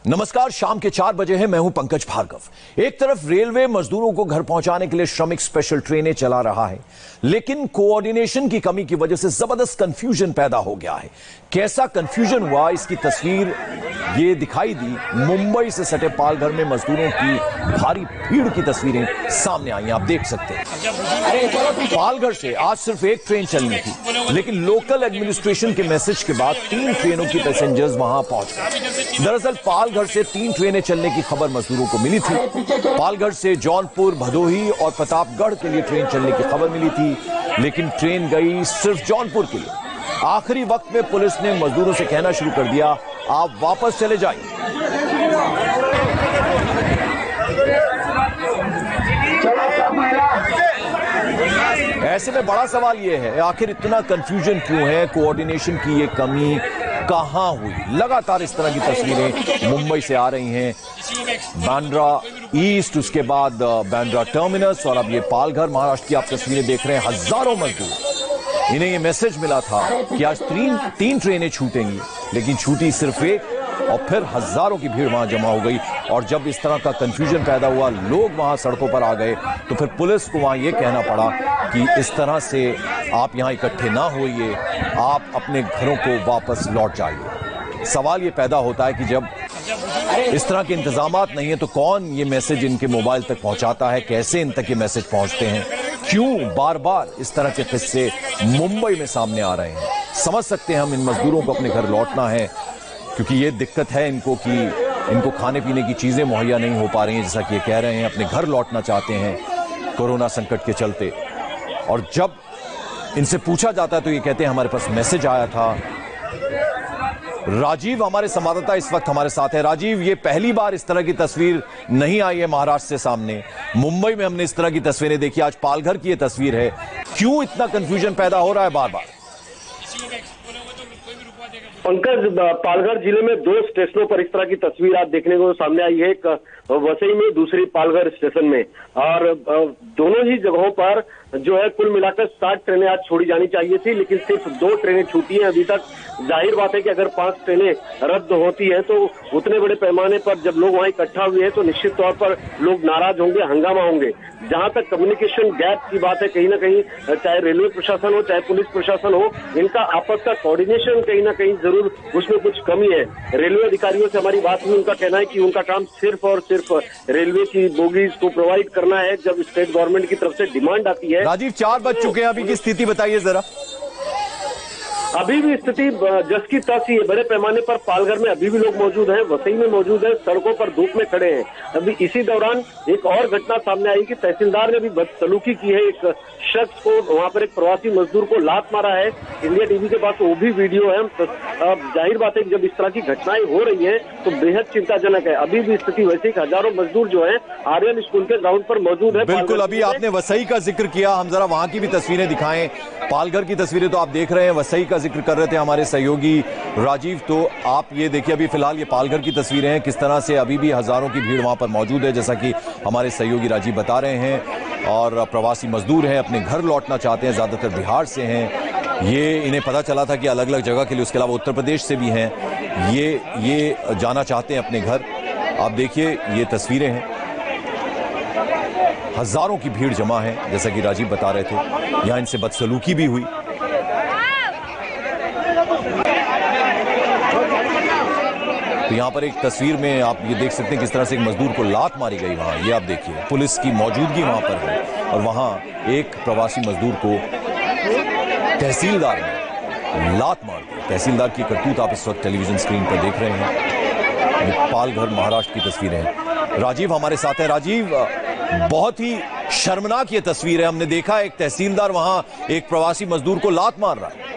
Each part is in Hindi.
नमस्कार, शाम के 4 बजे हैं। मैं हूं पंकज भार्गव। एक तरफ रेलवे मजदूरों को घर पहुंचाने के लिए श्रमिक स्पेशल ट्रेनें चला रहा है, लेकिन कोऑर्डिनेशन की कमी की वजह से जबरदस्त कंफ्यूजन पैदा हो गया है। कैसा कंफ्यूजन हुआ, इसकी तस्वीर ये दिखाई दी। मुंबई से सटे पालघर में मजदूरों की भारी भीड़ की तस्वीरें सामने आई, आप देख सकते हैं। पालघर से आज सिर्फ एक ट्रेन चलनी थी, लेकिन लोकल एडमिनिस्ट्रेशन के मैसेज के बाद 3 ट्रेनों की पैसेंजर्स वहां पहुंच गए। दरअसल पालघर से 3 ट्रेनें चलने की खबर मजदूरों को मिली थी। पालघर से जौनपुर, भदोही और प्रतापगढ़ के लिए ट्रेन चलने की खबर मिली थी, लेकिन ट्रेन गई सिर्फ जौनपुर के लिए। आखिरी वक्त में पुलिस ने मजदूरों से कहना शुरू कर दिया, आप वापस चले जाइए। ऐसे में बड़ा सवाल यह है, आखिर इतना कंफ्यूजन क्यों है? कोऑर्डिनेशन की ये कमी कहां हुई? लगातार इस तरह की तस्वीरें मुंबई से आ रही हैं। बांद्रा ईस्ट, उसके बाद बांद्रा टर्मिनस, और अब ये पालघर महाराष्ट्र की आप तस्वीरें देख रहे हैं। हजारों मजदूर, इन्हें ये मैसेज मिला था कि आज 3 ट्रेनें छूटेंगी, लेकिन छूटी सिर्फ एक, और फिर हजारों की भीड़ वहां जमा हो गई। और जब इस तरह का कंफ्यूजन पैदा हुआ, लोग वहां सड़कों पर आ गए, तो फिर पुलिस को वहां यह कहना पड़ा कि इस तरह से आप यहां इकट्ठे ना होइए, आप अपने घरों को वापस लौट जाइए। सवाल ये पैदा होता है कि जब इस तरह के इंतजामात नहीं है, तो कौन ये मैसेज इनके मोबाइल तक पहुंचाता है? कैसे इन तक ये मैसेज पहुंचते हैं? क्यों बार बार इस तरह के किस्से मुंबई में सामने आ रहे हैं? समझ सकते हैं हम, इन मजदूरों को अपने घर लौटना है, क्योंकि ये दिक्कत है इनको कि इनको खाने पीने की चीजें मुहैया नहीं हो पा रही हैं, जैसा कि ये कह रहे हैं, अपने घर लौटना चाहते हैं कोरोना संकट के चलते। और जब इनसे पूछा जाता है तो ये कहते हैं हमारे पास मैसेज आया था। राजीव हमारे संवाददाता इस वक्त हमारे साथ है। राजीव, ये पहली बार इस तरह की तस्वीर नहीं आई है महाराष्ट्र से सामने। मुंबई में हमने इस तरह की तस्वीरें देखी, आज पालघर की ये तस्वीर है। क्यों इतना कंफ्यूजन पैदा हो रहा है बार बार? पंकज, पालघर जिले में 2 स्टेशनों पर इस तरह की तस्वीर आज देखने को सामने आई है। एक वसई में, दूसरी पालघर स्टेशन में, और दोनों ही जगहों पर जो है कुल मिलाकर 60 ट्रेनें आज छोड़ी जानी चाहिए थी, लेकिन सिर्फ 2 ट्रेनें छूटी हैं अभी तक। जाहिर बात है कि अगर 5 ट्रेनें रद्द होती हैं तो उतने बड़े पैमाने पर जब लोग वहां इकट्ठा हुए हैं तो निश्चित तौर पर लोग नाराज होंगे, हंगामा होंगे। जहां तक कम्युनिकेशन गैप की बात है, कहीं ना कहीं चाहे रेलवे प्रशासन हो चाहे पुलिस प्रशासन हो, इनका आपस का कोऑर्डिनेशन कहीं ना कहीं जरूर उसमें कुछ कमी है। रेलवे अधिकारियों से हमारी बात हुई, उनका कहना है कि उनका काम सिर्फ और सिर्फ रेलवे की बोगीज को प्रोवाइड करना है जब स्टेट गवर्नमेंट की तरफ से डिमांड आती है। राजीव, 4 बज चुके हैं, अभी की स्थिति बताइए जरा। अभी भी स्थिति जस की तस ही है। बड़े पैमाने पर पालघर में अभी भी लोग मौजूद हैं, वसई में मौजूद है, सड़कों पर धूप में खड़े हैं। अभी इसी दौरान एक और घटना सामने आई कि तहसीलदार ने भी बदसलूकी की है। एक शख्स को, वहां पर एक प्रवासी मजदूर को लात मारा है। इंडिया टीवी के पास वो भी वीडियो है। जाहिर बात है कि जब इस तरह की घटनाएं हो रही है तो बेहद चिंताजनक है। अभी भी स्थिति वैसे ही, हजारों मजदूर जो है आर्यन स्कूल के ग्राउंड पर मौजूद है। बिल्कुल, अभी आपने वसई का जिक्र किया, हम जरा वहां की भी तस्वीरें दिखाएं। पालघर की तस्वीरें तो आप देख रहे हैं, वसई का जिक्र कर रहे थे हमारे सहयोगी राजीव। तो आप ये देखिए, अभी फिलहाल ये पालघर की तस्वीरें हैं, किस तरह से अभी भी हजारों की भीड़ वहां पर मौजूद है, जैसा कि हमारे सहयोगी राजीव बता रहे हैं। और प्रवासी मजदूर हैं, अपने घर लौटना चाहते हैं, ज्यादातर बिहार से हैं। ये इन्हें पता चला था कि अलग अलग जगह के लिए, उसके अलावा उत्तर प्रदेश से भी हैं, ये जाना चाहते हैं अपने घर। आप देखिए, ये तस्वीरें हैं, हजारों की भीड़ जमा है, जैसा कि राजीव बता रहे थे। यहां इनसे बदसलूकी भी हुई। तो यहां पर एक तस्वीर में आप ये देख सकते हैं किस तरह से एक मजदूर को लात मारी गई वहां। ये आप देखिए, पुलिस की मौजूदगी वहां पर है, और वहां एक प्रवासी मजदूर को तहसीलदार ने लात मार दी। तहसीलदार की करतूत आप इस वक्त टेलीविजन स्क्रीन पर देख रहे हैं। ये पालघर महाराष्ट्र की तस्वीरें हैं। राजीव हमारे साथ हैं। राजीव, बहुत ही शर्मनाक ये तस्वीर है। हमने देखा एक तहसीलदार वहां एक प्रवासी मजदूर को लात मार रहा है।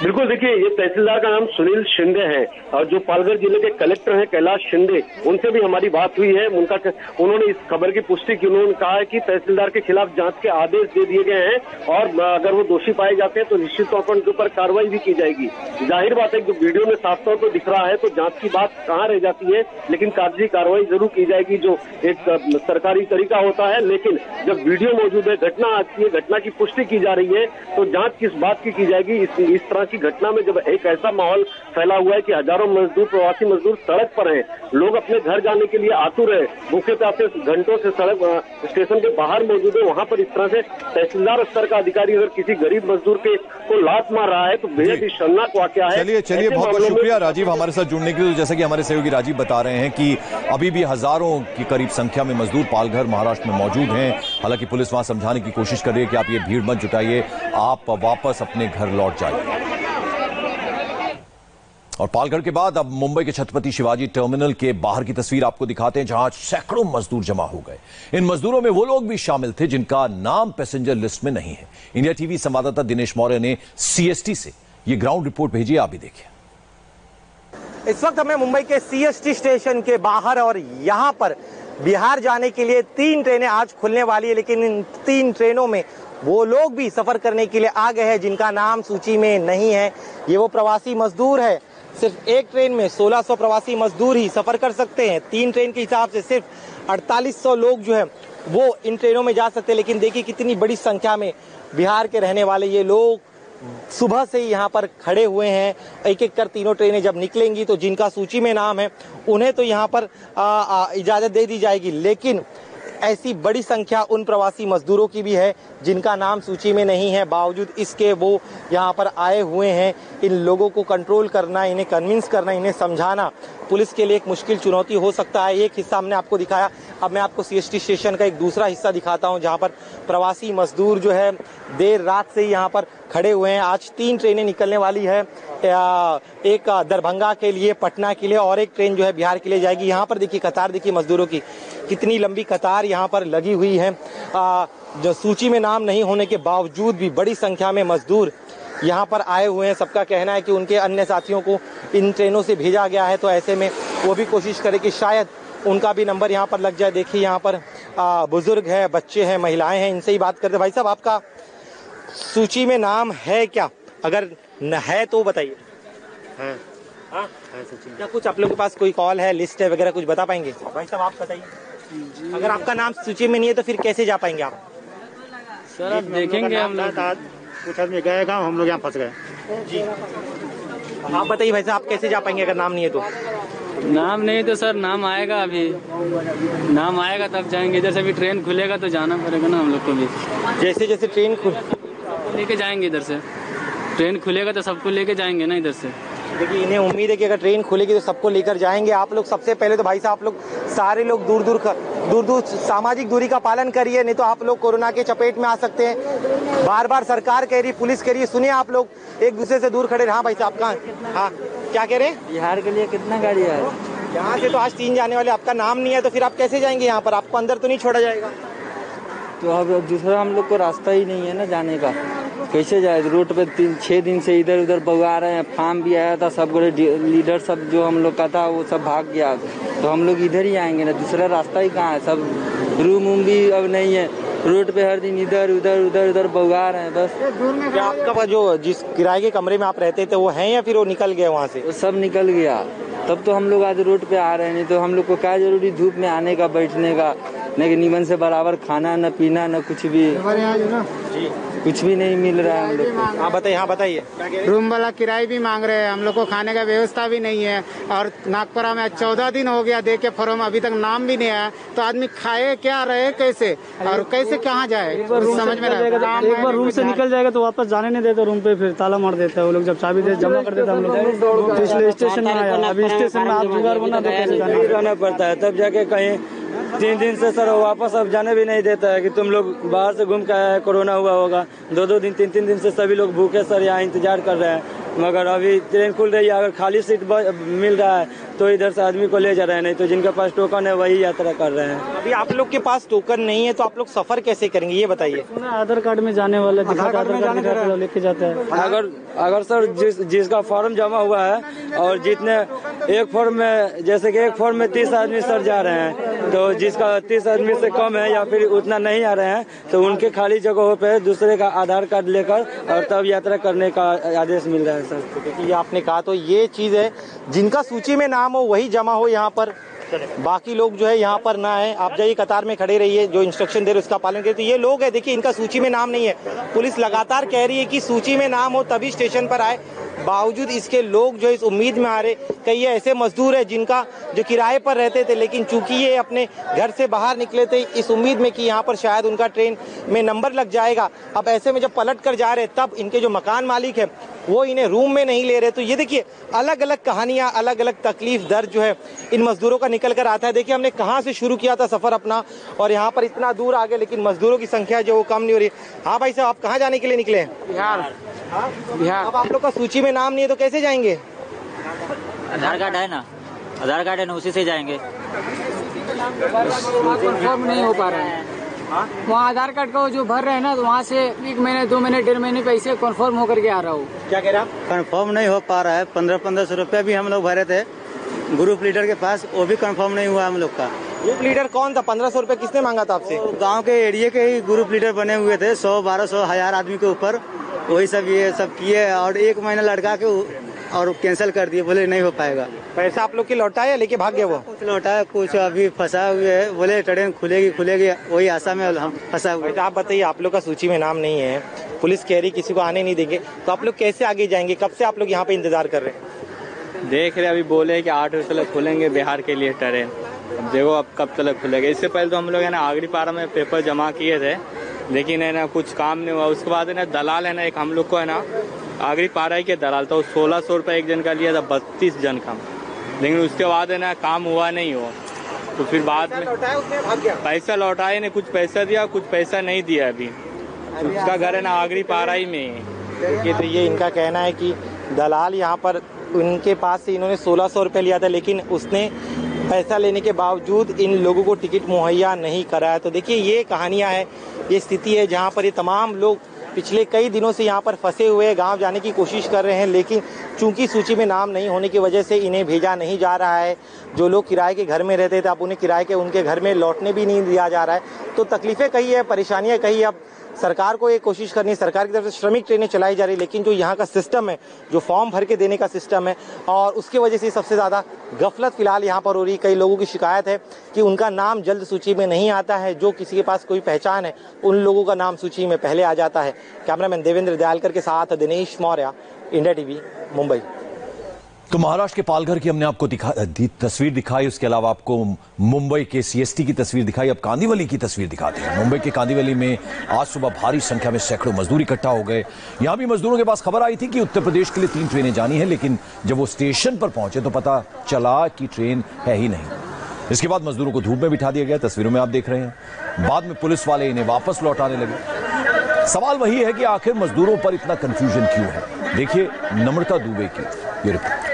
बिल्कुल, देखिए, ये तहसीलदार का नाम सुनील शिंदे है, और जो पालघर जिले के कलेक्टर हैं कैलाश शिंदे, उनसे भी हमारी बात हुई है। उन्होंने इस खबर की पुष्टि की। उन्होंने कहा है कि तहसीलदार के खिलाफ जांच के आदेश दे दिए गए हैं, और अगर वो दोषी पाए जाते हैं तो निश्चित तौर पर उनके ऊपर कार्रवाई भी की जाएगी। जाहिर बात है, जो वीडियो में साफ तौर पर दिख रहा है, तो जांच की बात कहाँ रह जाती है, लेकिन कागजी कार्रवाई जरूर की जाएगी, जो एक सरकारी तरीका होता है। लेकिन जब वीडियो मौजूद है, घटना आती है, घटना की पुष्टि की जा रही है, तो जांच किस बात की जाएगी, इस तरह की घटना में जब एक ऐसा माहौल फैला हुआ है कि हजारों मजदूर, प्रवासी मजदूर सड़क पर हैं, लोग अपने घर जाने के लिए आतुर है, भूखे प्यासे घंटों से सड़क स्टेशन के बाहर मौजूद है, वहां पर इस तरह से तहसीलदार स्तर का अधिकारी अगर किसी गरीब मजदूर को लात मार रहा है तो बेहद ही शर्मनाक वाकया है। चलिए बहुत बहुत शुक्रिया राजीव हमारे साथ जुड़ने के लिए। जैसा कि हमारे सहयोगी राजीव बता रहे हैं कि अभी भी हजारों की करीब संख्या में मजदूर पालघर महाराष्ट्र में मौजूद हैं। हालांकि पुलिस वहां समझाने की कोशिश कर रही है कि आप ये भीड़ मत जुटाइए, आप वापस अपने घर लौट जाइए। और पालघर के बाद अब मुंबई के छत्रपति शिवाजी टर्मिनल के बाहर की तस्वीर आपको दिखाते हैं, जहां सैकड़ों मजदूर जमा हो गए। इन मजदूरों में वो लोग भी शामिल थे जिनका नाम पैसेंजर लिस्ट में नहीं है। इंडिया टीवी संवाददाता दिनेश मौर्य ने सीएसटी से ये ग्राउंड रिपोर्ट भेजी, आप भी देखिए। इस वक्त हमें मुंबई के सीएसटी स्टेशन के बाहर, और यहाँ पर बिहार जाने के लिए 3 ट्रेनें आज खुलने वाली है, लेकिन इन 3 ट्रेनों में वो लोग भी सफर करने के लिए आ गए हैं जिनका नाम सूची में नहीं है। ये वो प्रवासी मजदूर है। सिर्फ एक ट्रेन में 1600 प्रवासी मजदूर ही सफर कर सकते हैं। 3 ट्रेन के हिसाब से सिर्फ 4800 लोग जो है वो इन ट्रेनों में जा सकते हैं। लेकिन देखिए कितनी बड़ी संख्या में बिहार के रहने वाले ये लोग सुबह से ही यहाँ पर खड़े हुए हैं। एक एक कर तीनों ट्रेनें जब निकलेंगी तो जिनका सूची में नाम है उन्हें तो यहाँ पर इजाजत दे दी जाएगी, लेकिन ऐसी बड़ी संख्या उन प्रवासी मजदूरों की भी है जिनका नाम सूची में नहीं है। बावजूद इसके वो यहाँ पर आए हुए हैं। इन लोगों को कंट्रोल करना, इन्हें कन्विंस करना, इन्हें समझाना पुलिस के लिए एक मुश्किल चुनौती हो सकता है। एक हिस्सा हमने आपको दिखाया, अब मैं आपको सीएसटी स्टेशन का एक दूसरा हिस्सा दिखाता हूँ जहाँ पर प्रवासी मजदूर जो है देर रात से ही यहाँ पर खड़े हुए हैं। आज 3 ट्रेनें निकलने वाली है, एक दरभंगा के लिए, पटना के लिए, और एक ट्रेन जो है बिहार के लिए जाएगी। यहाँ पर देखिए कतार, देखिए मजदूरों की कितनी लंबी कतार यहाँ पर लगी हुई है। जो सूची में नाम नहीं होने के बावजूद भी बड़ी संख्या में मजदूर यहाँ पर आए हुए हैं। सबका कहना है कि उनके अन्य साथियों को इन ट्रेनों से भेजा गया है, तो ऐसे में वो भी कोशिश करें कि शायद उनका भी नंबर यहाँ पर लग जाए। देखिए यहाँ पर बुजुर्ग है, बच्चे हैं, महिलाएं हैं, इनसे ही बात करते। भाई साहब, आपका सूची में नाम है क्या? अगर न है तो बताइए। है क्या कुछ आप लोगों के पास कोई कॉल है, लिस्ट है वगैरह, कुछ बता पाएंगे? भाई साहब आप बताइए। अगर आपका नाम सूची में नहीं है तो फिर कैसे जा पाएंगे आप? सर आप देखेंगे, हम लोग कुछ आदमी गए गाँव, हम लोग यहाँ फंस गए जी। आप बताइए भाई साहब, आप कैसे जा पाएंगे अगर नाम नहीं है तो? नाम नहीं तो सर नाम आएगा, अभी नाम आएगा तब जाएंगे। इधर से अभी ट्रेन खुलेगा तो जाना पड़ेगा ना हम लोग को भी। जैसे जैसे ट्रेन लेके जाएंगे, इधर से ट्रेन खुलेगा तो सबको लेके जाएंगे ना इधर से। देखिए इन्हें उम्मीद है कि अगर ट्रेन खुलेगी तो सबको लेकर जाएंगे। आप लोग सबसे पहले तो भाई साहब आप लोग सारे लोग दूर दूर सामाजिक दूरी का पालन करिए, नहीं तो आप लोग कोरोना के चपेट में आ सकते हैं। बार बार सरकार कह रही, पुलिस कह रही है, सुनिए आप लोग एक दूसरे से दूर खड़े। हाँ भाई साहब, कहाँ? हाँ क्या कह रहे हैं? बिहार के लिए कितना गाड़ी है यहाँ से? तो आज 3 जाने वाले, आपका नाम नहीं है तो फिर आप कैसे जाएंगे यहाँ पर? आपको अंदर तो नहीं छोड़ा जाएगा? तो अब दूसरा हम लोग को रास्ता ही नहीं है ना जाने का, कैसे जाए? रोड पे 3-6 दिन से इधर उधर बगा रहे हैं। फार्म भी आया था, सब लीडर सब जो हम लोग का था वो सब भाग गया, तो हम लोग इधर ही आएंगे ना, दूसरा रास्ता ही कहाँ है? सब रूम वूम भी अब नहीं है, रोड पे हर दिन इधर उधर उधर उधर बगा रहे हैं बस। क्या आपका जो जिस किराए के कमरे में आप रहते थे वो है या फिर वो निकल गए वहाँ से? वो सब निकल गया, तब तो हम लोग आज रोड पे आ रहे हैं। नहीं तो हम लोग को क्या जरूरी धूप में आने का, बैठने का, न नीमन से बराबर खाना, न पीना, न कुछ भी। जी कुछ भी नहीं मिल रहा है हम लोग को। हाँ बताइए। हाँ बताइए। रूम वाला किराया भी मांग रहे हैं, हम लोग को खाने का व्यवस्था भी नहीं है। और नागपुरा में 14 दिन हो गया दे के फॉर्म, अभी तक नाम भी नहीं आया, तो आदमी खाए क्या, रहे कैसे, और कैसे कहाँ जाए समझ में नहीं। एक बार रूम से निकल जाएगा तो वापस जाने नहीं देते रूम पे, फिर ताला मार देता है वो लोग। जब चाबी दे जमा कर देता हम लोग, तो इसलिए स्टेशन में आया। अभी स्टेशन में आप जुगाड़ बना रहना पड़ता है, तब जाके कहीं 3 दिन से सर वापस अब जाने भी नहीं देता है कि तुम लोग बाहर से घूम के आए, कोरोना हुआ होगा। 2-2 दिन 3-3 दिन से सभी लोग भूखे सर यहाँ इंतजार कर रहे हैं, मगर अभी ट्रेन खुल रही है, अगर खाली सीट मिल रहा है तो इधर से आदमी को ले जा रहे हैं, नहीं तो जिनके पास टोकन है वही यात्रा कर रहे हैं। अभी आप लोग के पास टोकन नहीं है तो आप लोग सफर कैसे करेंगे ये बताइए? आधार कार्ड में जाने वाले लेके जाता है। अगर सर जिसका फॉर्म जमा हुआ है और जितने एक फॉर्म में, जैसे कि एक फॉर्म में 30 आदमी सर जा रहे हैं, तो जिसका 30 आदमी से कम है या फिर उतना नहीं आ रहे हैं तो उनके खाली जगहों पे दूसरे का आधार कार्ड लेकर और तब यात्रा करने का आदेश मिल रहा है सर। ये आपने कहा तो ये चीज है, जिनका सूची में नाम हो वही जमा हो यहाँ पर, बाकी लोग जो है यहाँ पर ना है, आप जाइए कतार में खड़े रहिए, जो इंस्ट्रक्शन दे रहे उसका पालन करिए। तो ये लोग है, देखिए इनका सूची में नाम नहीं है, पुलिस लगातार कह रही है कि सूची में नाम हो तभी स्टेशन पर आए, बावजूद इसके लोग जो इस उम्मीद में आ रहे। कई ऐसे मजदूर है जिनका जो किराए पर रहते थे, लेकिन चूंकि ये अपने घर से बाहर निकले थे इस उम्मीद में कि यहाँ पर शायद उनका ट्रेन में नंबर लग जाएगा, अब ऐसे में जब पलट कर जा रहे तब इनके जो मकान मालिक है वो इन्हें रूम में नहीं ले रहे। तो ये देखिए अलग अलग कहानियां, अलग अलग तकलीफ दर्द जो है इन मजदूरों का निकल कर आता है। देखिए हमने कहाँ से शुरू किया था सफर अपना और यहाँ पर इतना दूर आ गए, लेकिन मजदूरों की संख्या जो वो कम नहीं हो रही। हाँ भाई साहब, आप कहाँ जाने के लिए निकले हैं? बिहार। अब आप लोग का सूची में नाम नहीं है तो कैसे जाएंगे? आधार कार्ड है ना, आधार कार्ड है ना, उसी से जाएंगे। कंफर्म नहीं हो पा रहा है वहाँ आधार कार्ड का जो भर रहे हैं ना, तो वहाँ से 1 महीने 2 महीने 1.5 महीने पैसे कंफर्म होकर के आ रहा हूँ। क्या कह रहे हैं? कंफर्म नहीं हो पा रहा है। 1500 रुपया भी हम लोग भरे थे ग्रुप लीडर के पास, वो भी कंफर्म नहीं हुआ हम लोग का। ग्रुप लीडर कौन था? 1500 रुपये किसने मांगा था आपसे? गांव के एरिया के ही ग्रुप लीडर बने हुए थे, 100, 1200, 1000 आदमी के ऊपर, वही सब ये सब किए और 1 महीना लड़का के और कैंसिल कर दिए, बोले नहीं हो पाएगा। पैसा आप लोग की लौटाया लेके भाग गए? वो कुछ लौटाया, कुछ अभी फंसा हुए है, बोले ट्रेन खुलेगी, वही आशा में हम फंसा हुए। आप बताइए, आप लोग का सूची में नाम नहीं है, पुलिस कह रही किसी को आने नहीं देंगे, तो आप लोग कैसे आगे जाएंगे? कब से आप लोग यहाँ पे इंतजार कर रहे हैं? देख रहे अभी बोले कि 8 बजे तक खुलेंगे बिहार के लिए ट्रेन। अब देखो अब कब तक खुलेगा। इससे पहले तो हम लोग है ना आगरी पारा में पेपर जमा किए थे, लेकिन है ना कुछ काम नहीं हुआ। उसके बाद है ना दलाल है ना, एक हम लोग को है ना आगरी पारा ही के दलाल था, 1600 रुपये एक जन का लिया था, 32 जन का। लेकिन उसके बाद है ना काम हुआ नहीं हो, तो फिर बाद में पैसा लौटाए ने, कुछ पैसा दिया कुछ पैसा नहीं दिया। अभी उसका घर है ना आगरी पारा ही में। देखिए तो ये इनका कहना है कि दलाल यहाँ पर उनके पास से इन्होंने 1600 रुपये लिया था, लेकिन उसने पैसा लेने के बावजूद इन लोगों को टिकट मुहैया नहीं कराया। तो देखिए ये कहानियाँ है, ये स्थिति है जहाँ पर ये तमाम लोग पिछले कई दिनों से यहाँ पर फंसे हुए गांव जाने की कोशिश कर रहे हैं, लेकिन चूंकि सूची में नाम नहीं होने की वजह से इन्हें भेजा नहीं जा रहा है। जो लोग किराए के घर में रहते थे अब उन्हें किराए के उनके घर में लौटने भी नहीं दिया जा रहा है। तो तकलीफें कही है, परेशानियाँ कही है। अब सरकार को ये कोशिश करनी है, सरकार की तरफ से श्रमिक ट्रेनें चलाई जा रही, लेकिन जो यहाँ का सिस्टम है, जो फॉर्म भर के देने का सिस्टम है, और उसकी वजह से सबसे ज़्यादा गफलत फिलहाल यहाँ पर हो रही। कई लोगों की शिकायत है कि उनका नाम जल्द सूची में नहीं आता है, जो किसी के पास कोई पहचान है उन लोगों का नाम सूची में पहले आ जाता है। कैमरामैन देवेंद्र दयालकर के साथ दिनेश मौर्य, इंडिया टीवी, मुंबई। तो महाराष्ट्र के पालघर की हमने आपको तस्वीर दिखाई, उसके अलावा आपको मुंबई के सीएसटी की तस्वीर दिखाई। अब कांदिवली की तस्वीर दिखाते हैं। मुंबई के कांदिवली में आज सुबह भारी संख्या में सैकड़ों मजदूर इकट्ठा हो गए। यहां भी मजदूरों के पास खबर आई थी कि उत्तर प्रदेश के लिए 3 ट्रेनें जानी है, लेकिन जब वो स्टेशन पर पहुंचे तो पता चला कि ट्रेन है ही नहीं। इसके बाद मजदूरों को धूप में बिठा दिया गया, तस्वीरों में आप देख रहे हैं। बाद में पुलिस वाले इन्हें वापस लौटाने लगे। सवाल वही है कि आखिर मजदूरों पर इतना कंफ्यूजन क्यों है? देखिए नम्रता दुबे की ये रिपोर्ट।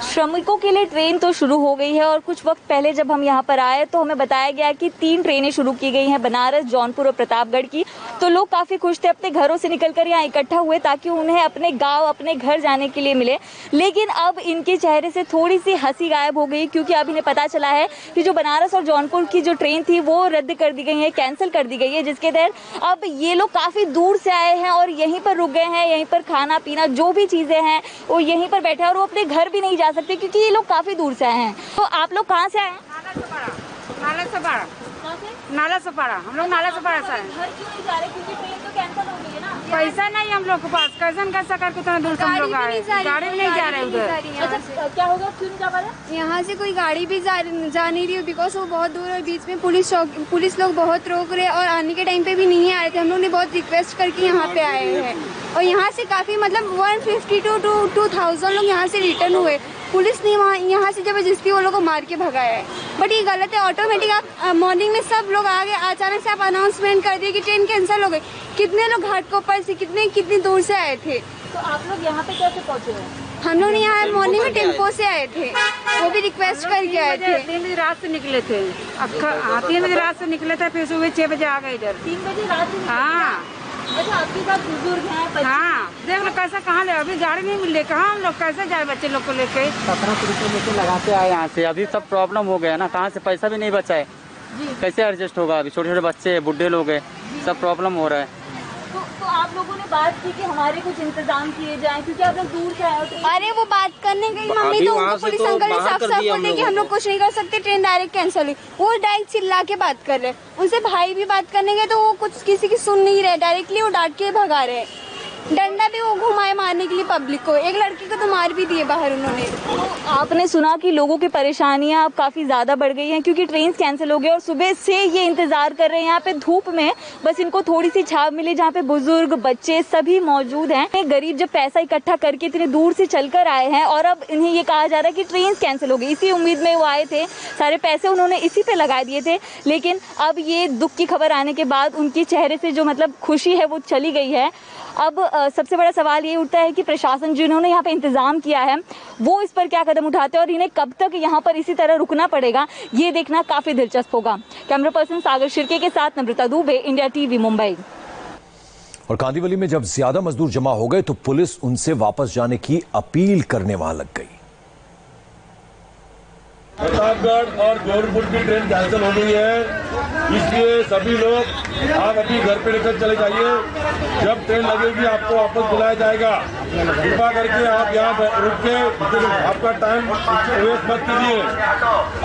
श्रमिकों के लिए ट्रेन तो शुरू हो गई है और कुछ वक्त पहले जब हम यहाँ पर आए तो हमें बताया गया कि 3 ट्रेनें शुरू की गई हैं, बनारस, जौनपुर और प्रतापगढ़ की। तो लोग काफी खुश थे, अपने घरों से निकलकर यहाँ इकट्ठा हुए ताकि उन्हें अपने गांव, अपने घर जाने के लिए मिले। लेकिन अब इनके चेहरे से थोड़ी सी हंसी गायब हो गई, क्योंकि अब इन्हें पता चला है कि जो बनारस और जौनपुर की जो ट्रेन थी वो रद्द कर दी गई है, कैंसिल कर दी गई है, जिसके तहत अब ये लोग काफी दूर से आए हैं और यहीं पर रुक गए हैं। यहीं पर खाना पीना जो भी चीजें हैं वो यहीं पर बैठे हैं और वो अपने घर भी नहीं जा सकते क्योंकि ये लोग काफी दूर से आए हैं। तो आप लोग कहाँ से आए हैं? नाला सपाड़ा। हम लोग नाला सपाड़ा से आए। घर क्यों नहीं जा रहे? क्योंकि ट्रेन तो कैंसिल हो गई है ना। पैसा नहीं हम लोग के पास, कैसा करके इतना दूर से हम लोग आए, गाड़ी नहीं जा रहे उधर। अच्छा क्या होगा, क्यों नहीं जा पा रहे? यहाँ से कोई गाड़ी भी जा नहीं रही, बिकॉज वो बहुत दूर है। बीच में पुलिस लोग बहुत रोक रहे और आने के टाइम पे भी नहीं आ रहे थे। हम लोग ने बहुत रिक्वेस्ट करके यहाँ पे आए हैं और यहाँ से काफी मतलब 150 to 2000 लोग यहाँ से रिटर्न हुए। पुलिस ने यहाँ से जबरदस्ती वो लोग को मार के भगाया है, बट ये गलत है। ऑटोमेटिक आप मॉर्निंग में सब लोग आ गए, अचानक से आप अनाउंसमेंट कर दिए कि ट्रेन कैंसिल हो गई। कितने लोग घाट के ऊपर से कितनी दूर से आए थे। तो आप लोग यहाँ पे कैसे पहुँचे हैं? हम लोग यहाँ मॉर्निंग में टेम्पो से आए थे, वो भी रिक्वेस्ट करके आए थे। 3 बजे रात से निकले थे। 3 बजे रात से निकले थे, फिर सुबह 6 बजे आ गए इधर। 3 बजे रात से? हाँ। अच्छा, आपके साथ बुजुर्ग हैं? हाँ, देख लो कैसे कहाँ ले, अभी गाड़ी नहीं मिल रही, कहाँ हम लोग कैसे जाए बच्चे लोग को लेके। 1700 रुपये लेके लगाते आए यहाँ से। अभी सब प्रॉब्लम हो गया ना, कहाँ से पैसा भी नहीं बचा है, कैसे एडजस्ट होगा? अभी छोटे छोटे बच्चे, बुढ़े लोग हैं, सब प्रॉब्लम हो रहा है। तो आप लोगों ने बात की कि हमारे कुछ इंतजाम किए जाएं क्योंकि आप लोग दूर से आए हो। अरे वो बात करने गई मम्मी तो उनको पुलिस अंकल ने साफ साफ बोले कि हम लोग कुछ नहीं कर सकते, ट्रेन डायरेक्ट कैंसिल हुई। वो डायरेक्ट चिल्ला के बात कर रहे, उनसे भाई भी बात करने गए तो वो कुछ किसी की सुन नहीं रहे, डायरेक्टली वो डांट के भगा रहे। डंडा भी वो घुमाए मारने के लिए पब्लिक को, एक लड़की को तो मार भी दिए बाहर उन्होंने। तो आपने सुना कि लोगों की परेशानियां अब काफी ज्यादा बढ़ गई हैं क्योंकि ट्रेन कैंसिल हो गई और सुबह से ये इंतजार कर रहे हैं यहाँ पे धूप में, बस इनको थोड़ी सी छाव मिले जहाँ पे बुजुर्ग बच्चे सभी मौजूद हैं। गरीब जब पैसा इकट्ठा करके इतने दूर से चलकर आए हैं और अब इन्हें ये कहा जा रहा है कि ट्रेन कैंसिल हो गई, इसी उम्मीद में वो आए थे, सारे पैसे उन्होंने इसी पे लगा दिए थे, लेकिन अब ये दुख की खबर आने के बाद उनके चेहरे से जो मतलब खुशी है वो चली गई है। अब सबसे बड़ा सवाल ये उठता है कि प्रशासन जिन्होंने यहाँ पे इंतजाम किया है वो इस पर क्या कदम उठाते हैं और इन्हें कब तक यहाँ पर इसी तरह रुकना पड़ेगा, ये देखना काफी दिलचस्प होगा। कैमरा पर्सन सागर शिर्के के साथ नम्रता दुबे, इंडिया टीवी, मुंबई। और कांदिवली में जब ज्यादा मजदूर जमा हो गए तो पुलिस उनसे वापस जाने की अपील करने वहां लग गई। प्रतापगढ़ और जौनपुर की ट्रेन कैंसिल हो गई है, इसलिए सभी लोग आप अपनी घर पे लेकर चले जाइए। जब ट्रेन लगेगी आपको वापस बुलाया जाएगा। कृपा करके आप यहाँ रुक के आपका टाइम वेस्ट मत कीजिए।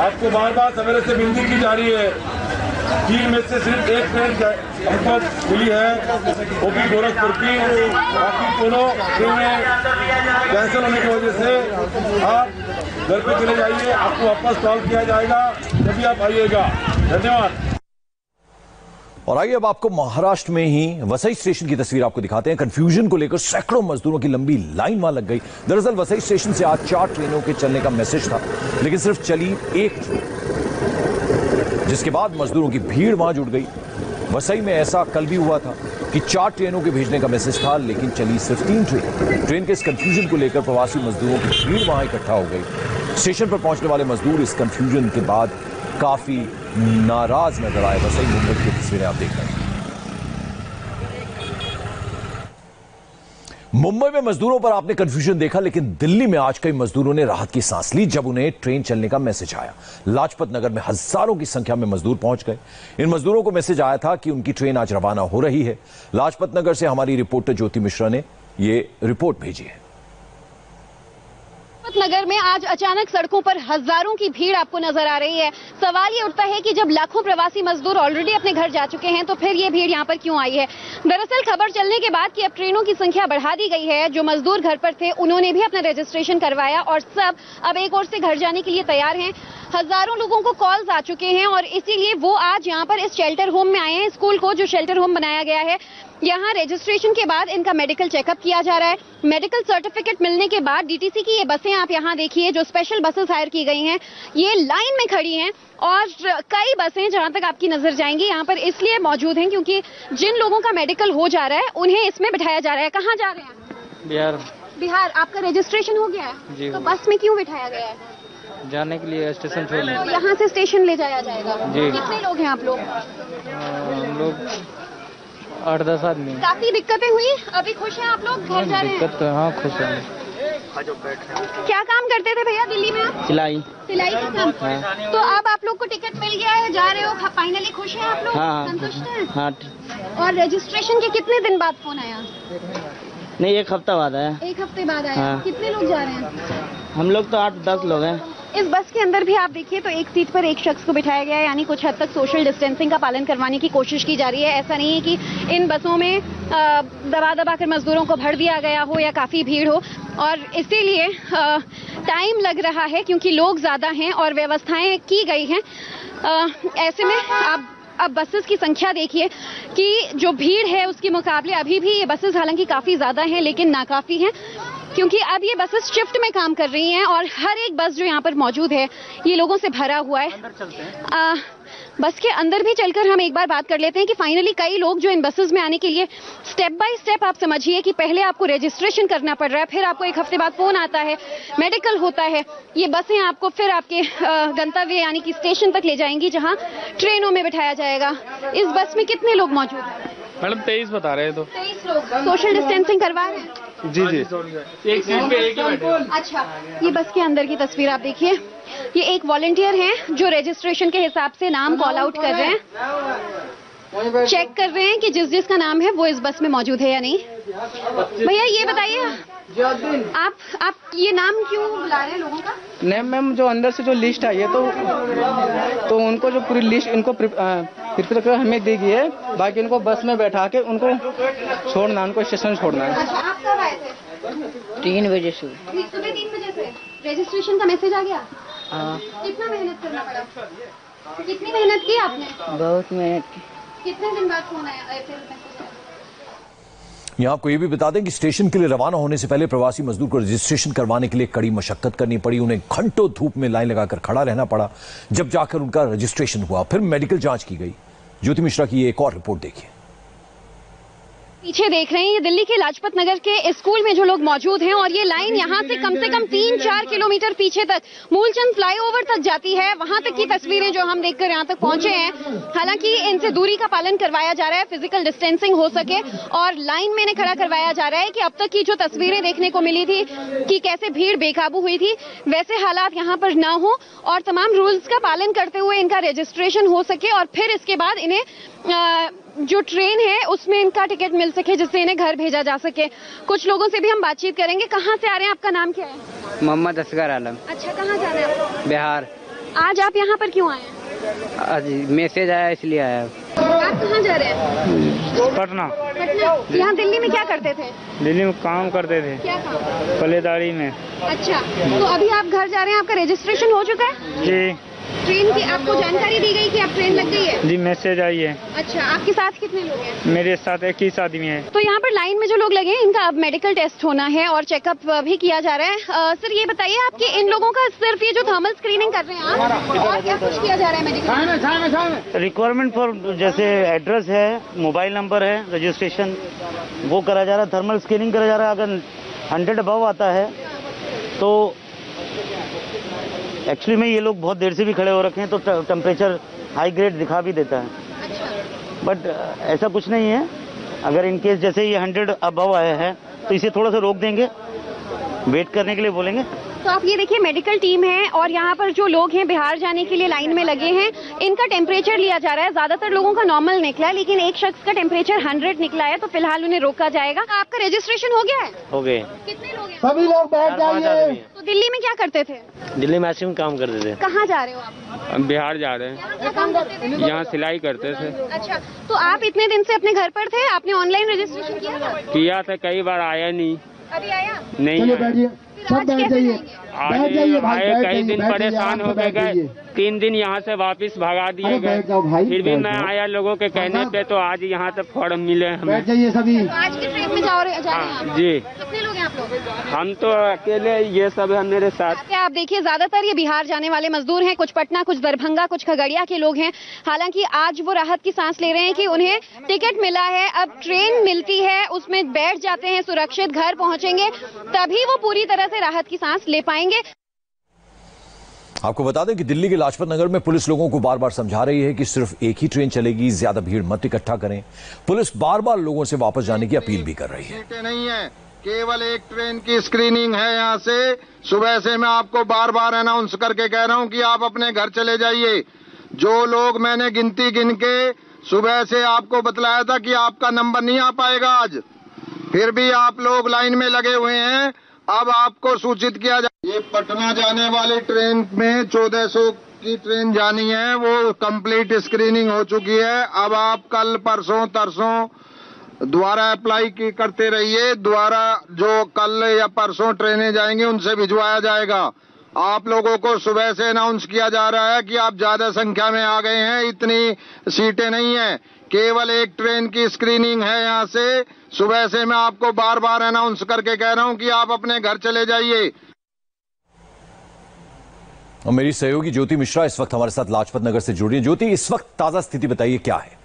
आपको बार बार सवेरे से विनती की जा रही है। 3 में से सिर्फ एक ट्रेन हमको मिली है, वो भी गोरखपुर की। बाकी दोनों ट्रेनें कैंसिल होने की वजह से आप घर पे चले जाइए, आपको वापस कॉल किया जाएगा जब आप आइएगा। धन्यवाद। और आइए अब आपको महाराष्ट्र में ही वसई स्टेशन की तस्वीर आपको दिखाते हैं। कंफ्यूजन को लेकर सैकड़ों मजदूरों की लंबी लाइन वहां लग गई। दरअसल वसई स्टेशन से आज 4 ट्रेनों के चलने का मैसेज था, लेकिन सिर्फ चली एक ट्रेन, जिसके बाद मजदूरों की भीड़ वहां जुट गई। वसई में ऐसा कल भी हुआ था कि 4 ट्रेनों के भेजने का मैसेज था, लेकिन चली सिर्फ 3 ट्रेन। ट्रेन के इस कंफ्यूजन को लेकर प्रवासी मजदूरों की भीड़ वहां इकट्ठा हो गई। स्टेशन पर पहुंचने वाले मजदूर इस कंफ्यूजन के बाद काफी नाराज नजर आए। वसई मुंबई की तस्वीरें आप देख रहे हैं। मुंबई में मजदूरों पर आपने कंफ्यूजन देखा, लेकिन दिल्ली में आज कई मजदूरों ने राहत की सांस ली जब उन्हें ट्रेन चलने का मैसेज आया। लाजपत नगर में हजारों की संख्या में मजदूर पहुंच गए। इन मजदूरों को मैसेज आया था कि उनकी ट्रेन आज रवाना हो रही है। लाजपत नगर से हमारी रिपोर्टर ज्योति मिश्रा ने ये रिपोर्ट भेजी है। नगर में आज अचानक सड़कों पर हजारों की भीड़ आपको नजर आ रही है। सवाल ये उठता है कि जब लाखों प्रवासी मजदूर ऑलरेडी अपने घर जा चुके हैं तो फिर ये भीड़ यहाँ पर क्यों आई है। दरअसल खबर चलने के बाद कि अब ट्रेनों की संख्या बढ़ा दी गई है, जो मजदूर घर पर थे उन्होंने भी अपना रजिस्ट्रेशन करवाया और सब अब एक ओर से घर जाने के लिए तैयार हैं। हजारों लोगों को कॉल्स आ चुके हैं और इसीलिए वो आज यहाँ पर इस शेल्टर होम में आए हैं। स्कूल को जो शेल्टर होम बनाया गया है, यहाँ रजिस्ट्रेशन के बाद इनका मेडिकल चेकअप किया जा रहा है। मेडिकल सर्टिफिकेट मिलने के बाद डीटीसी की ये बसें आप यहाँ देखिए, जो स्पेशल बसेस हायर की गई हैं, ये लाइन में खड़ी हैं और कई बसें जहाँ तक आपकी नजर जाएंगी यहाँ पर इसलिए मौजूद हैं क्योंकि जिन लोगों का मेडिकल हो जा रहा है उन्हें इसमें बिठाया जा रहा है। कहाँ जा रहे हैं? बिहार। बिहार। आपका रजिस्ट्रेशन हो गया है? जी। तो बस में क्यों बिठाया गया है? जाने के लिए स्टेशन छोड़ने। तो यहाँ से स्टेशन ले जाया जाएगा। जी। कितने लोग हैं आप लोग? हम लोग 8-10 आदमी। काफी दिक्कतें हुई, अभी खुश हैं आप लोग? घर जा रहे हैं? दिक्कत तो हाँ, खुश हैं। क्या काम करते थे भैया दिल्ली में आप? सिलाई। सिलाई का काम। हाँ। तो अब आप लोग को टिकट मिल गया है, जा रहे हो, फाइनली खुश हैं आप लोग? हाँ, संतुष्ट हैं? हाँ। और रजिस्ट्रेशन के कितने दिन बाद फोन आया? नहीं, 1 हफ्ता बाद आया। 1 हफ्ते बाद आया। हाँ। कितने लोग जा रहे हैं? हम लोग तो 8-10 लोग हैं। इस बस के अंदर भी आप देखिए तो एक सीट पर एक शख्स को बिठाया गया है, यानी कुछ हद तक सोशल डिस्टेंसिंग का पालन करवाने की कोशिश की जा रही है। ऐसा नहीं है कि इन बसों में दबा दबा कर मजदूरों को भर दिया गया हो या काफी भीड़ हो, और इसीलिए टाइम लग रहा है क्योंकि लोग ज्यादा हैं और व्यवस्थाएं की गई हैं। ऐसे में आप अब बसेस की संख्या देखिए कि जो भीड़ है उसके मुकाबले अभी भी ये बसेस हालांकि काफी ज्यादा हैं लेकिन नाकाफी हैं, क्योंकि अब ये बसेस शिफ्ट में काम कर रही हैं और हर एक बस जो यहाँ पर मौजूद है ये लोगों से भरा हुआ है। बस के अंदर भी चलकर हम एक बार बात कर लेते हैं कि फाइनली कई लोग जो इन बसेस में आने के लिए स्टेप बाय स्टेप, आप समझिए कि पहले आपको रजिस्ट्रेशन करना पड़ रहा है, फिर आपको 1 हफ्ते बाद फोन आता है, मेडिकल होता है, ये बसें आपको फिर आपके गंतव्य यानी कि स्टेशन तक ले जाएंगी जहां ट्रेनों में बिठाया जाएगा। इस बस में कितने लोग मौजूद हैं? मैडम 23 बता रहे हैं। तो 23 लोग। सोशल डिस्टेंसिंग करवा रहे हैं? जी। एक सीट पे एक ही बैठे। अच्छा, ये बस के अंदर की तस्वीर आप देखिए, ये एक वॉलंटियर हैं जो रजिस्ट्रेशन के हिसाब से नाम कॉल आउट कर रहे हैं। चेक कर रहे हैं कि जिसका नाम है वो इस बस में मौजूद है या नहीं। भैया ये बताइए, आप ये नाम क्यों बुला रहे हैं लोगों का? नहीं मैम, जो अंदर से जो लिस्ट आई है तो उनको जो पूरी लिस्ट इनको प्रिपेयर कर हमें दी गई है, बाकी उनको बस में बैठा के उनको छोड़ना, उनको स्टेशन छोड़ना है। अच्छा, आप कब आए थे? 3 बजे से। सुबह 3 बजे से रजिस्ट्रेशन का मैसेज आ गया? हाँ। कितना मेहनत करना पड़ा? कितनी मेहनत की आपने? बहुत मेहनत की। कितने दिन बाद फोन आया फिर मैसेज? यहाँ आपको ये भी बता दें कि स्टेशन के लिए रवाना होने से पहले प्रवासी मजदूर को रजिस्ट्रेशन करवाने के लिए कड़ी मशक्कत करनी पड़ी। उन्हें घंटों धूप में लाइन लगाकर खड़ा रहना पड़ा, जब जाकर उनका रजिस्ट्रेशन हुआ। फिर मेडिकल जांच की गई। ज्योति मिश्रा की एक और रिपोर्ट देखिए। पीछे देख रहे हैं, ये दिल्ली के लाजपत नगर के स्कूल में जो लोग मौजूद हैं, और ये लाइन यहाँ से कम 3-4 किलोमीटर पीछे तक मूलचंद फ्लाईओवर तक जाती है। वहां तक की तस्वीरें जो हम देखकर यहाँ तक पहुंचे हैं। हालांकि इनसे दूरी का पालन करवाया जा रहा है, फिजिकल डिस्टेंसिंग हो सके, और लाइन में इन्हें खड़ा करवाया जा रहा है कि अब तक की जो तस्वीरें देखने को मिली थी कि कैसे भीड़ बेकाबू हुई थी, वैसे हालात यहाँ पर ना हो और तमाम रूल्स का पालन करते हुए इनका रजिस्ट्रेशन हो सके, और फिर इसके बाद इन्हें जो ट्रेन है उसमें इनका टिकट मिल सके, जिससे इन्हें घर भेजा जा सके। कुछ लोगों से भी हम बातचीत करेंगे। कहाँ से आ रहे हैं? आपका नाम क्या है? मोहम्मद असगर आलम। अच्छा, कहाँ जाना है आपको? बिहार। आज आप यहाँ पर क्यों आए हैं? आज मैसेज आया इसलिए आया। आप कहाँ जा रहे हैं? पटना। पटना। यहाँ दिल्ली में क्या करते थे? दिल्ली में काम करते थे। क्या काम? पल्लेदारी में। अच्छा, तो अभी आप घर जा रहे हैं, आपका रजिस्ट्रेशन हो चुका है? जी। ट्रेन की आपको जानकारी दी गई कि आप ट्रेन लग गई है? जी, मैसेज आई है। अच्छा, आपके साथ कितने लोग हैं? मेरे साथ 21 आदमी है। तो यहाँ पर लाइन में जो लोग लगे हैं, इनका अब मेडिकल टेस्ट होना है और चेकअप भी किया जा रहा है। सर ये बताइए, आपके इन लोगों का सिर्फ ये जो थर्मल स्क्रीनिंग कर रहे हैं आप, और क्या कुछ किया जा रहा है मेडिकल? रिक्वायरमेंट फॉर जैसे एड्रेस है, मोबाइल नंबर है, रजिस्ट्रेशन वो करा जा रहा है, थर्मल स्क्रीनिंग करा जा रहा है। अगर 100 अबव आता है तो एक्चुअली में ये लोग बहुत देर से भी खड़े हो रखे हैं, तो टेम्परेचर हाई ग्रेड दिखा भी देता है। बट ऐसा कुछ नहीं है। अगर इन केस जैसे ये 100 अबव आया है तो इसे थोड़ा सा रोक देंगे, वेट करने के लिए बोलेंगे। तो आप ये देखिए, मेडिकल टीम है और यहाँ पर जो लोग हैं बिहार जाने के लिए लाइन में लगे हैं, इनका टेम्परेचर लिया जा रहा है। ज्यादातर लोगों का नॉर्मल निकला है, लेकिन एक शख्स का टेम्परेचर 100 निकला है, तो फिलहाल उन्हें रोका जाएगा। आपका रजिस्ट्रेशन हो गया है? हो गए। कितने लोग हैं? सभी लोग बैठ जाइए। तो दिल्ली में क्या करते थे? दिल्ली में ऐसे में काम करते थे। कहाँ जा रहे हो आप? बिहार जा रहे हैं। क्या काम करते थे? यहाँ सिलाई करते थे। अच्छा, तो आप इतने दिन से अपने घर पर थे, आपने ऑनलाइन रजिस्ट्रेशन किया था? किया था, कई बार आया नहीं। अभी आया नहीं? चलिए बैठिए, सब बैठ जाइए। आए कई दिन परेशान हो गए, 3 दिन यहाँ से वापस भगा दिए गए। फिर भी मैं आया लोगों के कहने पे, तो आज यहाँ से फॉर्म मिले हमें। बैठ जाइए सभी। तो आज की ट्रेन में जा रहे हैं जी। कितने लोग हैं आप लोग? हम तो अकेले, ये सब है मेरे साथ। आप देखिए, ज्यादातर ये बिहार जाने वाले मजदूर हैं। कुछ पटना, कुछ दरभंगा, कुछ खगड़िया के लोग हैं। हालांकि आज वो राहत की सांस ले रहे हैं कि उन्हें टिकट मिला है, अब ट्रेन मिलती है, उसमें बैठ जाते हैं, सुरक्षित घर पहुंचेंगे, तभी वो पूरी तरह से राहत की सांस ले पाएंगे। आपको बता दें कि दिल्ली के लाजपत नगर में पुलिस लोगों को बार बार समझा रही है कि सिर्फ एक ही ट्रेन चलेगी, ज्यादा भीड़ मत इकट्ठा करें। पुलिस बार बार लोगों से वापस जाने की अपील भी कर रही है। नहीं है, केवल एक ट्रेन की स्क्रीनिंग है। यहाँ से सुबह से मैं आपको बार बार अनाउंस करके कह रहा हूँ कि आप अपने घर चले जाइए। जो लोग मैंने गिनती गिन के सुबह से आपको बतलाया था कि आपका नंबर नहीं आ पाएगा आज, फिर भी आप लोग लाइन में लगे हुए हैं। अब आपको सूचित किया जाए, ये पटना जाने वाली ट्रेन में 1400 की ट्रेन जानी है, वो कंप्लीट स्क्रीनिंग हो चुकी है। अब आप कल परसों तरसों दोबारा अप्लाई करते रहिए। दोबारा जो कल या परसों ट्रेनें जाएंगी उनसे भिजवाया जाएगा। आप लोगों को सुबह से अनाउंस किया जा रहा है कि आप ज्यादा संख्या में आ गए हैं, इतनी सीटें नहीं है, केवल एक ट्रेन की स्क्रीनिंग है। यहाँ से सुबह से मैं आपको बार बार अनाउंस करके कह रहा हूँ कि आप अपने घर चले जाइए। और मेरी सहयोगी ज्योति मिश्रा इस वक्त हमारे साथ लाजपत नगर से जुड़ रही है। ज्योति, इस वक्त ताजा स्थिति बताइए, क्या है?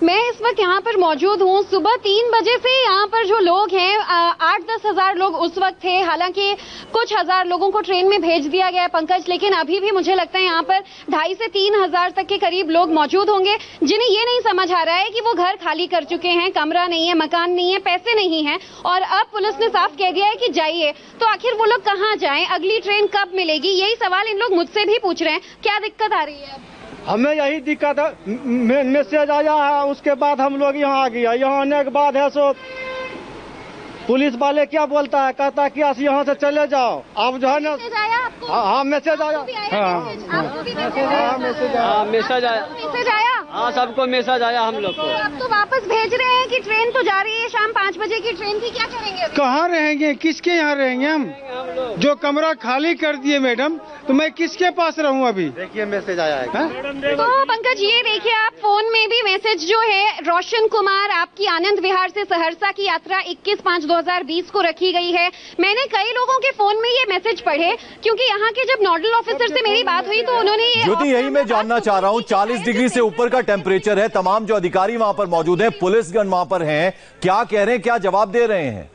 मैं इस वक्त यहाँ पर मौजूद हूँ। सुबह 3 बजे से यहाँ पर जो लोग हैं 8-10 हजार लोग उस वक्त थे। हालांकि कुछ हजार लोगों को ट्रेन में भेज दिया गया है पंकज, लेकिन अभी भी मुझे लगता है यहाँ पर 2,500 से 3 हजार तक के करीब लोग मौजूद होंगे, जिन्हें ये नहीं समझ आ रहा है कि वो घर खाली कर चुके हैं, कमरा नहीं है, मकान नहीं है, पैसे नहीं है, और अब पुलिस ने साफ कह दिया है कि जाइए। तो आखिर वो लोग कहाँ जाएं? अगली ट्रेन कब मिलेगी? यही सवाल इन लोग मुझसे भी पूछ रहे हैं। क्या दिक्कत आ रही है? हमें यही दिक्कत है, मैसेज आया है, उसके बाद हम लोग यहाँ आ गया। यहाँ आने के बाद है सो पुलिस वाले क्या बोलता है, कहता है कि आप यहाँ से चले जाओ। अब जो है ना, हाँ मैसेज आया, मैसेज आया, हाँ सबको मैसेज आया हम लोग को। अब तो वापस भेज रहे हैं कि ट्रेन तो जा रही है, शाम 5 बजे की ट्रेन थी, क्या करेंगे? कहाँ रहेंगे, किसके यहाँ रहेंगे हम? जो कमरा खाली कर दिए मैडम, तो मैं किसके पास रहूँ अभी? देखिए मैसेज आया है। तो पंकज ये देखिए आप फोन में भी मैसेज जो है, रोशन कुमार आपकी आनंद विहार से सहरसा की यात्रा 21/5/2020 को रखी गई है। मैंने कई लोगों के फोन में ये मैसेज पढ़े, क्योंकि यहाँ के जब नोडल ऑफिसर से मेरी बात हुई तो उन्होंने ये ज्योति, यही मैं जानना चाह रहा हूँ, 40 डिग्री से ऊपर का टेम्परेचर है, तमाम जो अधिकारी वहां पर मौजूद हैं, पुलिसगण वहां पर हैं, क्या कह रहे हैं, क्या जवाब दे रहे हैं?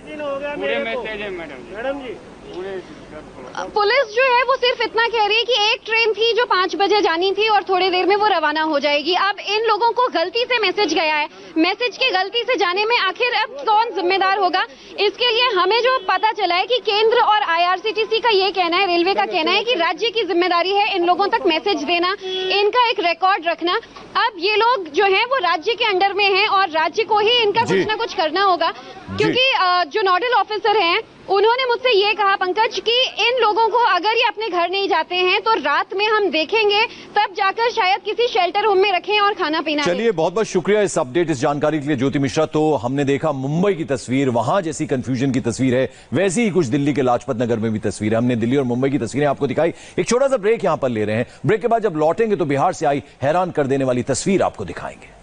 पूरे मैसेज है मैडम जी। पुलिस जो है वो सिर्फ इतना कह रही है कि एक ट्रेन थी जो 5 बजे जानी थी और थोड़ी देर में वो रवाना हो जाएगी। अब इन लोगों को गलती से मैसेज गया है, मैसेज के गलती से जाने में आखिर अब कौन जिम्मेदार होगा? इसके लिए हमें जो पता चला है कि केंद्र और IRCTC का ये कहना है, रेलवे का कहना है कि राज्य की जिम्मेदारी है इन लोगों तक मैसेज देना, इनका एक रिकॉर्ड रखना। अब ये लोग जो है वो राज्य के अंडर में है और राज्य को ही इनका कुछ ना कुछ करना होगा, क्योंकि जो नोडल ऑफिसर हैं उन्होंने मुझसे ये कहा पंकज कि इन लोगों को अगर ये अपने घर नहीं जाते हैं तो रात में हम देखेंगे, तब जाकर शायद किसी शेल्टर होम में रखें और खाना पीना। चलिए बहुत बहुत शुक्रिया इस अपडेट, इस जानकारी के लिए ज्योति मिश्रा। तो हमने देखा मुंबई की तस्वीर, वहां जैसी कंफ्यूजन की तस्वीर है वैसी ही कुछ दिल्ली के लाजपत नगर में भी तस्वीर है। हमने दिल्ली और मुंबई की तस्वीरें आपको दिखाई। एक छोटा सा ब्रेक यहां पर ले रहे हैं, ब्रेक के बाद जब लौटेंगे तो बिहार से आई हैरान कर देने वाली तस्वीर आपको दिखाएंगे।